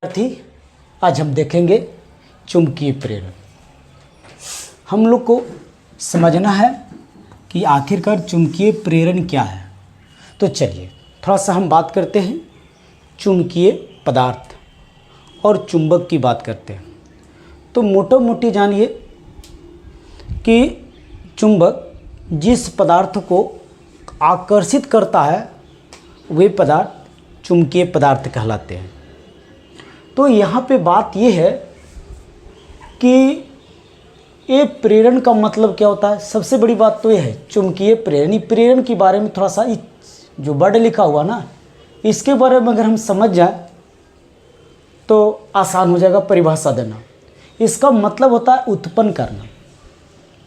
थी। आज हम देखेंगे चुंबकीय प्रेरण। हम लोग को समझना है कि आखिरकार चुंबकीय प्रेरण क्या है। तो चलिए थोड़ा सा हम बात करते हैं चुंबकीय पदार्थ और चुंबक की बात करते हैं। तो मोटा मोटी जानिए कि चुंबक जिस पदार्थ को आकर्षित करता है वे पदार्थ चुंबकीय पदार्थ कहलाते हैं। तो यहाँ पे बात ये है कि ये प्रेरण का मतलब क्या होता है। सबसे बड़ी बात तो ये है चुंबकीय प्रेरण। प्रेरण के बारे में थोड़ा सा जो वर्ड लिखा हुआ ना, इसके बारे में अगर हम समझ जाए तो आसान हो जाएगा परिभाषा देना। इसका मतलब होता है उत्पन्न करना।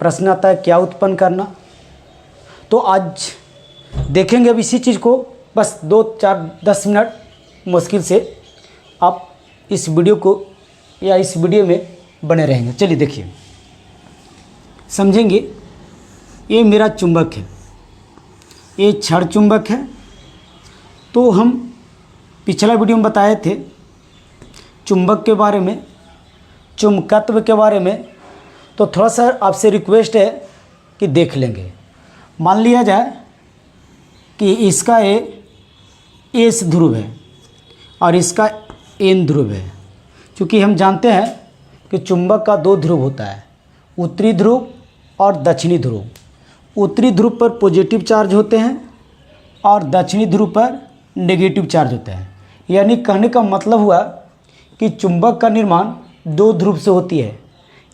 प्रश्न आता है क्या उत्पन्न करना। तो आज देखेंगे अब इसी चीज़ को। बस 2-4-10 मिनट मुश्किल से आप इस वीडियो को या इस वीडियो में बने रहेंगे। चलिए देखिए समझेंगे। ये मेरा चुंबक है, ये क्षण चुंबक है। तो हम पिछला वीडियो में बताए थे चुंबक के बारे में, चुंबकत्व के बारे में। तो थोड़ा सा आपसे रिक्वेस्ट है कि देख लेंगे। मान लिया जाए कि इसका एस ध्रुव है और इसका एन ध्रुव है। क्योंकि हम जानते हैं कि चुंबक का 2 ध्रुव होता है, उत्तरी ध्रुव और दक्षिणी ध्रुव। उत्तरी ध्रुव पर पॉजिटिव चार्ज होते हैं और दक्षिणी ध्रुव पर नेगेटिव चार्ज होते हैं। यानी कहने का मतलब हुआ कि चुंबक का निर्माण 2 ध्रुव से होती है,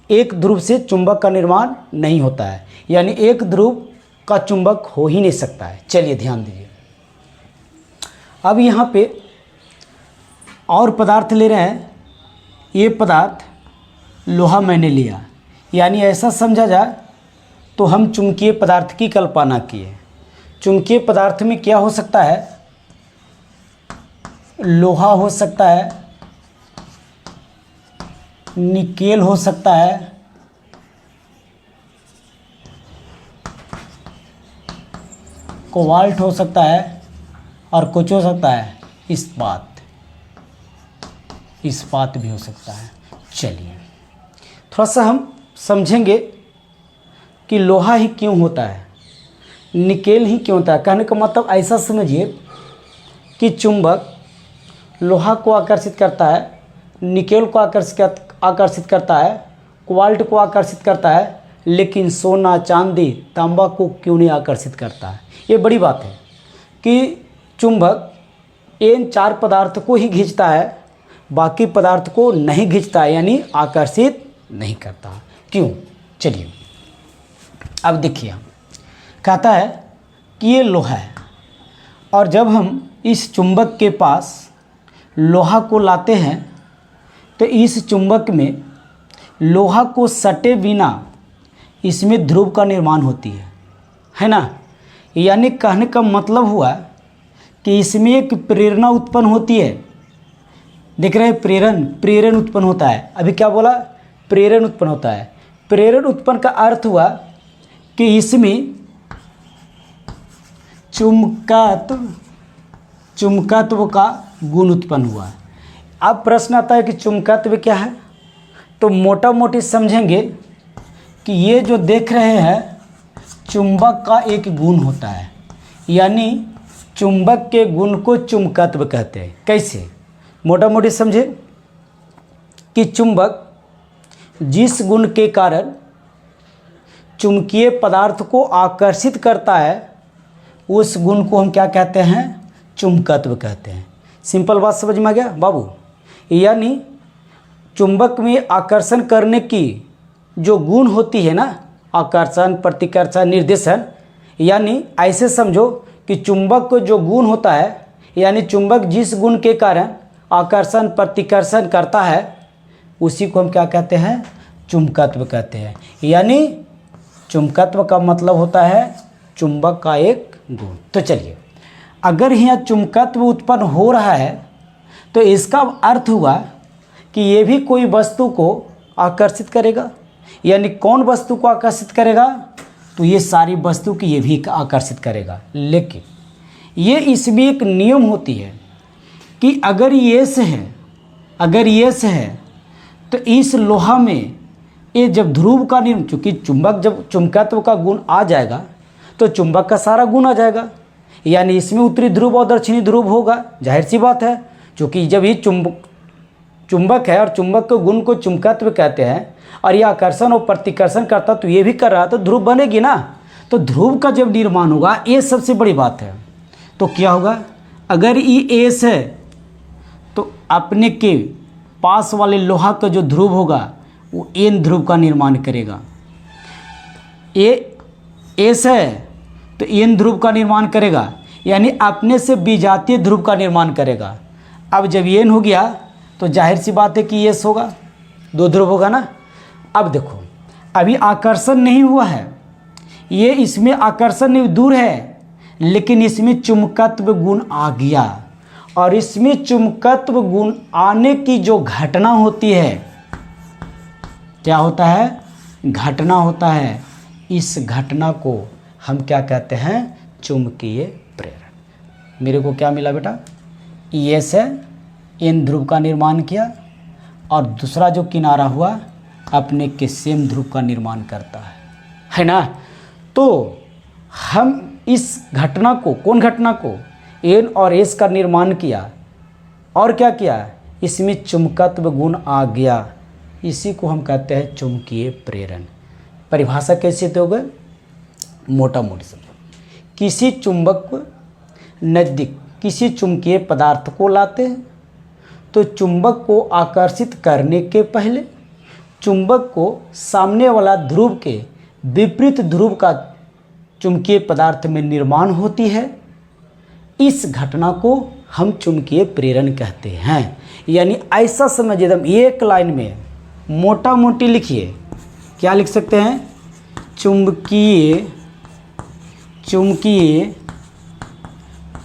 एक ध्रुव से चुंबक का निर्माण नहीं होता है। यानी एक ध्रुव का चुंबक हो ही नहीं सकता है। चलिए ध्यान दीजिए। अब यहाँ पे और पदार्थ ले रहे हैं। ये पदार्थ लोहा मैंने लिया, यानी ऐसा समझा जाए तो हम चुंबकीय पदार्थ की कल्पना किए। चुंबकीय पदार्थ में क्या हो सकता है, लोहा हो सकता है, निकेल हो सकता है, कोबाल्ट हो सकता है और कुछ हो सकता है इस्पात भी हो सकता है। चलिए थोड़ा सा हम समझेंगे कि लोहा ही क्यों होता है, निकेल ही क्यों होता है। कहने का मतलब ऐसा समझिए कि चुंबक लोहा को आकर्षित करता है, निकेल को आकर्षित करता है, कोबाल्ट को आकर्षित करता है, लेकिन सोना, चांदी, तांबा को क्यों नहीं आकर्षित करता है। ये बड़ी बात है कि चुंबक इन 4 पदार्थ को ही खींचता है, बाकी पदार्थ को नहीं खींचता है, यानी आकर्षित नहीं करता। क्यों? चलिए अब देखिए, कहता है कि ये लोहा है और जब हम इस चुंबक के पास लोहा को लाते हैं तो इस चुंबक में लोहा को सटे बिना इसमें ध्रुव का निर्माण होती है ना। यानी कहने का मतलब हुआ कि इसमें एक प्रेरणा उत्पन्न होती है। देख रहे हैं प्रेरण उत्पन्न होता है। अभी क्या बोला, प्रेरण उत्पन्न होता है। प्रेरण उत्पन्न का अर्थ हुआ कि इसमें चुंबकत्व का गुण उत्पन्न हुआ। अब प्रश्न आता है कि चुंबकत्व क्या है। तो मोटा मोटी समझेंगे कि ये जो देख रहे हैं चुंबक का एक गुण होता है, यानी चुंबक के गुण को चुंबकत्व कहते हैं। कैसे? मोटा मोटी समझे कि चुंबक जिस गुण के कारण चुंबकीय पदार्थ को आकर्षित करता है उस गुण को हम क्या कहते हैं, चुंबकत्व कहते हैं। सिंपल बात समझ में आ गया बाबू। यानी चुंबक में आकर्षण करने की जो गुण होती है ना, आकर्षण, प्रतिकर्षण, निर्देशन, यानी ऐसे समझो कि चुंबक को जो गुण होता है, यानी चुंबक जिस गुण के कारण आकर्षण, प्रतिकर्षण करता है उसी को हम क्या कहते हैं, चुंबकत्व कहते हैं। यानी चुंबकत्व का मतलब होता है चुंबक का एक गुण। तो चलिए, अगर यहाँ चुंबकत्व उत्पन्न हो रहा है तो इसका अर्थ हुआ कि ये भी कोई वस्तु को आकर्षित करेगा। यानी कौन वस्तु को आकर्षित करेगा, तो ये सारी वस्तु की ये भी आकर्षित करेगा। लेकिन ये इसमें एक नियम होती है कि अगर ये से है अगर यस है तो इस लोहा में ये जब ध्रुव का निर्माण, चूँकि चुंबक जब चुंबकत्व का गुण आ जाएगा तो चुंबक का सारा गुण आ जाएगा, यानी इसमें उत्तरी ध्रुव और दक्षिणी ध्रुव होगा, जाहिर सी बात है। क्योंकि जब ये चुंबक है और चुंबक के गुण को चुंबकत्व कहते हैं और ये आकर्षण और प्रतिकर्षण करता तो ये भी कर रहा तो ध्रुव बनेगी ना। तो ध्रुव का जब निर्माण होगा ये सबसे बड़ी बात है। तो क्या होगा, अगर ई एस है तो अपने के पास वाले लोहा का जो ध्रुव होगा वो एन ध्रुव का निर्माण करेगा। ए एस है तो एन ध्रुव का निर्माण करेगा, यानी अपने से विजातीय ध्रुव का निर्माण करेगा। अब जब एन हो गया तो जाहिर सी बात है कि एस होगा, दो ध्रुव होगा ना। अब देखो अभी आकर्षण नहीं हुआ है, ये इसमें आकर्षण नहीं दूर है, लेकिन इसमें चुंबकत्व गुण आ गया। और इसमें चुंबकत्व गुण आने की जो घटना होती है, क्या होता है, घटना होता है। इस घटना को हम क्या कहते हैं, चुंबकीय प्रेरण। मेरे को क्या मिला बेटा, एस है, एन ध्रुव का निर्माण किया और दूसरा जो किनारा हुआ अपने के सेम ध्रुव का निर्माण करता है ना। तो हम इस घटना को, कौन घटना को, एन और एस का निर्माण किया और क्या किया, इसमें चुंबकत्व गुण आ गया। इसी को हम कहते हैं चुंबकीय प्रेरण। परिभाषा कैसे दोगे, मोटा मोटी समझो, किसी चुंबक को नज़दीक किसी चुंबकीय पदार्थ को लाते हैं तो चुंबक को आकर्षित करने के पहले चुंबक को सामने वाला ध्रुव के विपरीत ध्रुव का चुंबकीय पदार्थ में निर्माण होती है। इस घटना को हम चुंबकीय प्रेरण कहते हैं। यानी ऐसा समझिए, एकदम एक लाइन में मोटा मोटी लिखिए, क्या लिख सकते हैं, चुंबकीय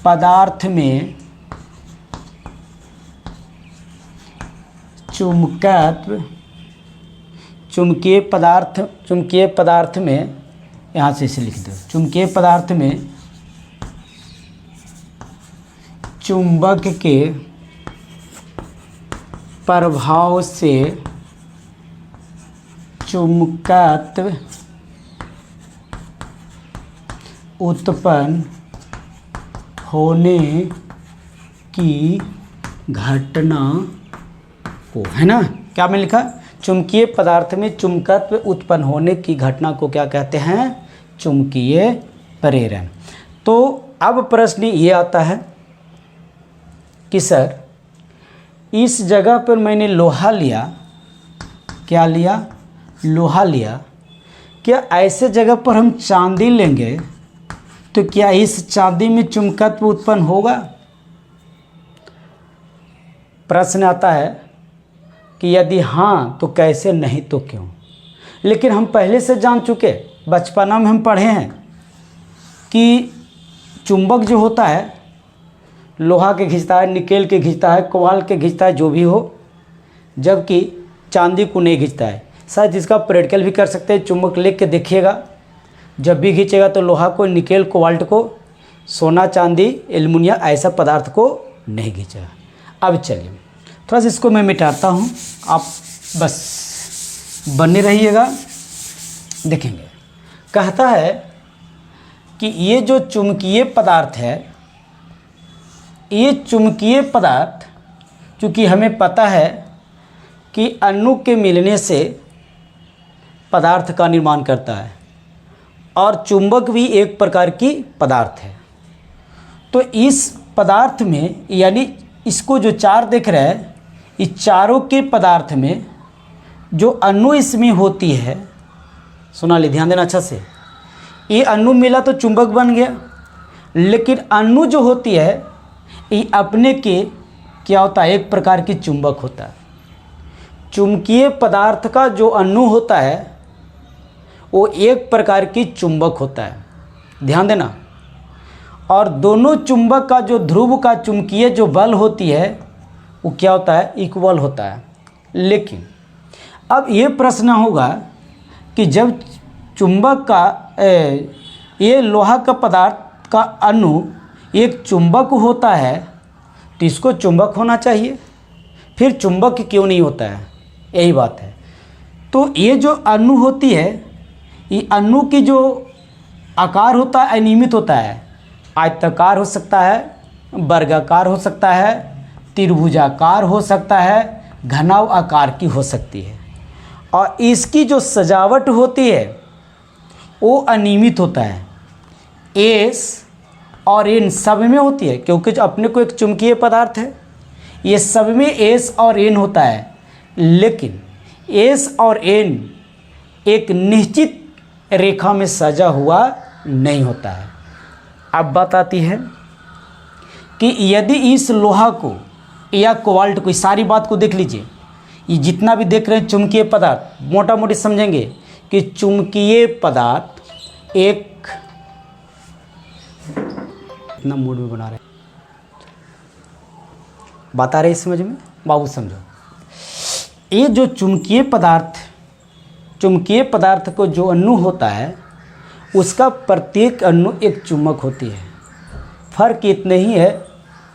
पदार्थ में चुंबकीय पदार्थ में, यहाँ से इसे लिख दो, चुंबकीय पदार्थ में चुंबक के प्रभाव से चुंबकत्व उत्पन्न होने की घटना को, है ना, क्या मैं लिखा, चुंबकीय पदार्थ में चुंबकत्व उत्पन्न होने की घटना को क्या कहते हैं, चुंबकीय प्रेरण। तो अब प्रश्न ये आता है कि सर इस जगह पर मैंने लोहा लिया, क्या लिया, लोहा लिया, क्या ऐसे जगह पर हम चांदी लेंगे तो क्या इस चांदी में चुंबकत्व उत्पन्न होगा। प्रश्न आता है कि यदि हाँ तो कैसे, नहीं तो क्यों। लेकिन हम पहले से जान चुके, बचपना में हम पढ़े हैं कि चुंबक जो होता है लोहा के खींचता है, निकेल के खींचता है, कोबाल्ट के खींचता है, जो भी हो, जबकि चांदी को नहीं खींचता है। शायद इसका प्रैक्टिकल भी कर सकते हैं, चुंबक लेके देखिएगा, जब भी खींचेगा तो लोहा को, निकेल, कोबाल्ट को, सोना, चांदी, एल्युमिनियम ऐसा पदार्थ को नहीं खींचेगा। अब चलिए थोड़ा सा इसको मैं मिटाता हूँ, आप बस बने रहिएगा, देखेंगे। कहता है कि ये जो चुंबकीय पदार्थ है, ये चुंबकीय पदार्थ चूँकि हमें पता है कि अणु के मिलने से पदार्थ का निर्माण करता है और चुंबक भी एक प्रकार की पदार्थ है। तो इस पदार्थ में, यानी इसको जो चार देख रहे हैं, इस चारों के पदार्थ में जो अणु इसमें होती है, सुना ले, ध्यान देना अच्छा से, ये अणु मिला तो चुंबक बन गया, लेकिन अणु जो होती है ये अपने के क्या होता है, एक प्रकार की चुंबक होता है। चुंबकीय पदार्थ का जो अणु होता है वो एक प्रकार की चुंबक होता है, ध्यान देना। और दोनों चुंबक का जो ध्रुव का चुंबकीय जो बल होती है वो क्या होता है, इक्वल होता है। लेकिन अब ये प्रश्न होगा कि जब चुंबक का ये लोहा का पदार्थ का अणु एक चुंबक होता है तो इसको चुंबक होना चाहिए, फिर चुंबक क्यों नहीं होता है, यही बात है। तो ये जो अणु होती है, ये अणु की जो आकार होता है अनियमित होता है। आयताकार हो सकता है, वर्गाकार हो सकता है, त्रिभुजाकार हो सकता है, घनाव आकार की हो सकती है। और इसकी जो सजावट होती है वो अनियमित होता है। एस और एन सब में होती है, क्योंकि जो अपने को एक चुंबकीय पदार्थ है, ये सब में एस और एन होता है। लेकिन एस और एन एक निश्चित रेखा में सजा हुआ नहीं होता है। अब बात आती है कि यदि इस लोहा को या कोबाल्ट को, इस सारी बात को देख लीजिए, ये जितना भी देख रहे हैं चुंबकीय पदार्थ, मोटा मोटी समझेंगे कि चुंबकीय पदार्थ एक इतना मूड में बना रहे, बता रहे समझ में बाबू, समझो। ये जो चुंबकीय पदार्थ को जो अणु होता है, उसका प्रत्येक अणु एक चुंबक होती है। फर्क इतना ही है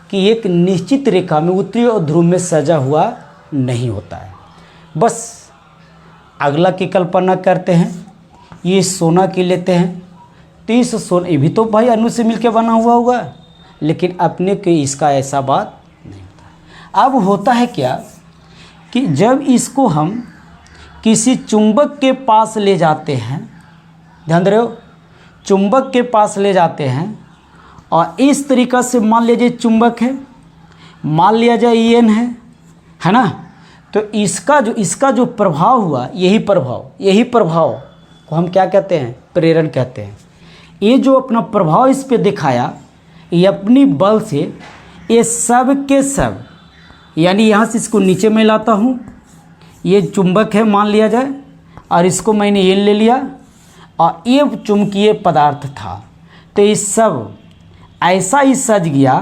कि एक निश्चित रेखा में उत्तरी और ध्रुव में सजा हुआ नहीं होता है। बस अगला की कल्पना करते हैं, ये सोना की लेते हैं, तो इस सोना, ये भी तो भाई अणु से मिलकर बना हुआ होगा, लेकिन अपने के इसका ऐसा बात नहीं होता। अब होता है क्या कि जब इसको हम किसी चुंबक के पास ले जाते हैं, ध्यान दे रहे हो, चुंबक के पास ले जाते हैं और इस तरीक़ा से मान लीजिए चुंबक है, मान लिया जाए एन है ना, तो इसका जो प्रभाव हुआ, यही प्रभाव को हम क्या कहते हैं, प्रेरण कहते हैं। ये जो अपना प्रभाव इस पे दिखाया, ये अपनी बल से ये सब के सब, यानी यहाँ से इसको नीचे में लाता हूँ, ये चुंबक है मान लिया जाए, और इसको मैंने ये ले लिया, और ये चुंबकीय पदार्थ था, तो ये सब ऐसा ही सज गया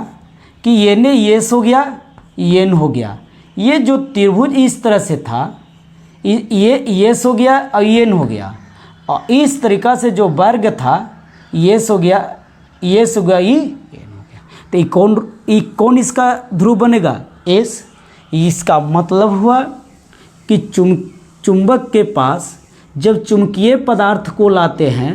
कि ये ने येस हो गया, ये न हो गया। ये जो त्रिभुज इस तरह से था, ये येस हो गया और ये न हो गया, और इस तरीक़ा से जो वर्ग था, येस हो गया ये न हो गया। तो ये कौन इसका ध्रुव बनेगा, एस। इसका मतलब हुआ कि चुंबक के पास जब चुंबकीय पदार्थ को लाते हैं,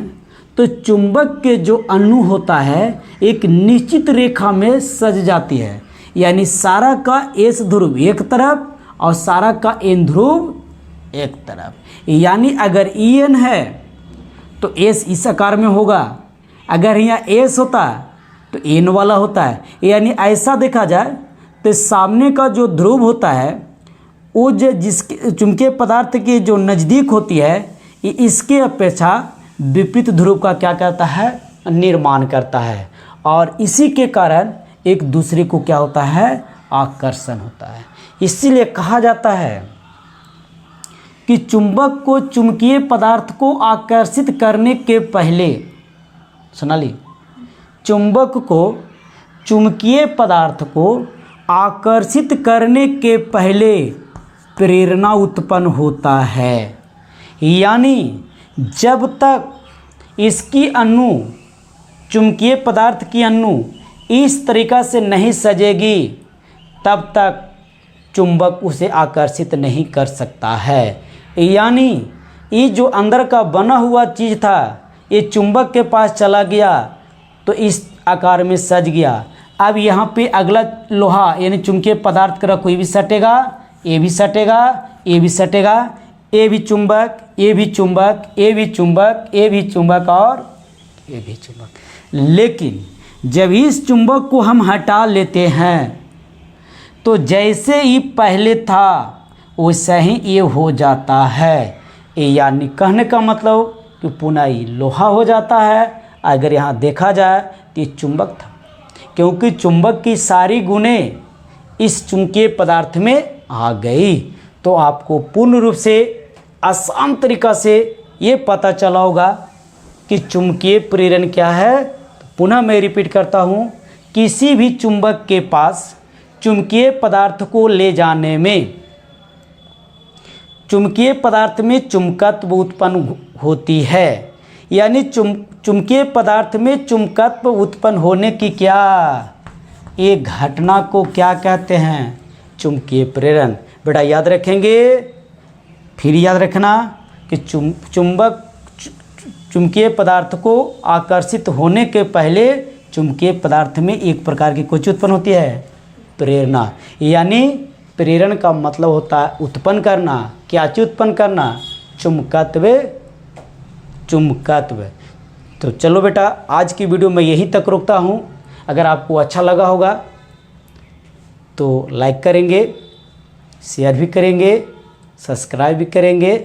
तो चुंबक के जो अणु होता है एक निश्चित रेखा में सज जाती है, यानी सारा का एस ध्रुव एक तरफ और सारा का एन ध्रुव एक तरफ। यानी अगर ई एन है तो एस इस आकार में होगा, अगर यहाँ एस होता तो एन वाला होता है। यानी ऐसा देखा जाए तो सामने का जो ध्रुव होता है वो जो जिसके चुंबकीय पदार्थ के जो नज़दीक होती है, ये इसके अपेक्षा विपरीत ध्रुव का क्या करता है, निर्माण करता है, और इसी के कारण एक दूसरे को क्या होता है, आकर्षण होता है। इसीलिए कहा जाता है कि चुंबक को चुंबकीय पदार्थ को आकर्षित करने के पहले, सुना ली, चुंबक को चुंबकीय पदार्थ को आकर्षित करने के पहले प्रेरणा उत्पन्न होता है। यानी जब तक इसकी अणु, चुंबकीय पदार्थ की अणु इस तरीक़ा से नहीं सजेगी, तब तक चुंबक उसे आकर्षित नहीं कर सकता है। यानी ये जो अंदर का बना हुआ चीज़ था, ये चुंबक के पास चला गया तो इस आकार में सज गया। अब यहाँ पे अगला लोहा यानी चुंबकीय पदार्थ का कोई भी सटेगा, ये भी सटेगा, ये भी सटेगा, ये भी चुंबक, ये भी चुंबक, ये भी चुंबक, ये भी चुंबक और ये भी चुंबक। लेकिन जब इस चुंबक को हम हटा लेते हैं तो जैसे ही पहले था वैसे ही ये हो जाता है। यानी कहने का मतलब कि पुनः ये लोहा हो जाता है। अगर यहाँ देखा जाए तो ये चुंबक था, क्योंकि चुंबक की सारी गुणें इस चुंबकीय पदार्थ में आ गई। तो आपको पूर्ण रूप से आसान तरीक़ा से ये पता चला होगा कि चुंबकीय प्रेरण क्या है। पुनः मैं रिपीट करता हूँ, किसी भी चुंबक के पास चुंबकीय पदार्थ को ले जाने में, चुंबकीय पदार्थ में चुंबकत्व उत्पन्न होती है। यानी चुंबकीय पदार्थ में चुंबकत्व उत्पन्न होने की क्या, ये घटना को क्या कहते हैं, चुंबकीय प्रेरण। बेटा याद रखेंगे, फिर याद रखना कि चुंबकीय पदार्थ को आकर्षित होने के पहले चुंबकीय पदार्थ में एक प्रकार की कुछ उत्पन्न होती है, प्रेरणा। यानी प्रेरण का मतलब होता है उत्पन्न करना। क्या चीज उत्पन्न करना? चुंबकत्व। तो चलो बेटा, आज की वीडियो में यहीं तक रोकता हूँ। अगर आपको अच्छा लगा होगा तो लाइक करेंगे, शेयर भी करेंगे, सब्सक्राइब भी करेंगे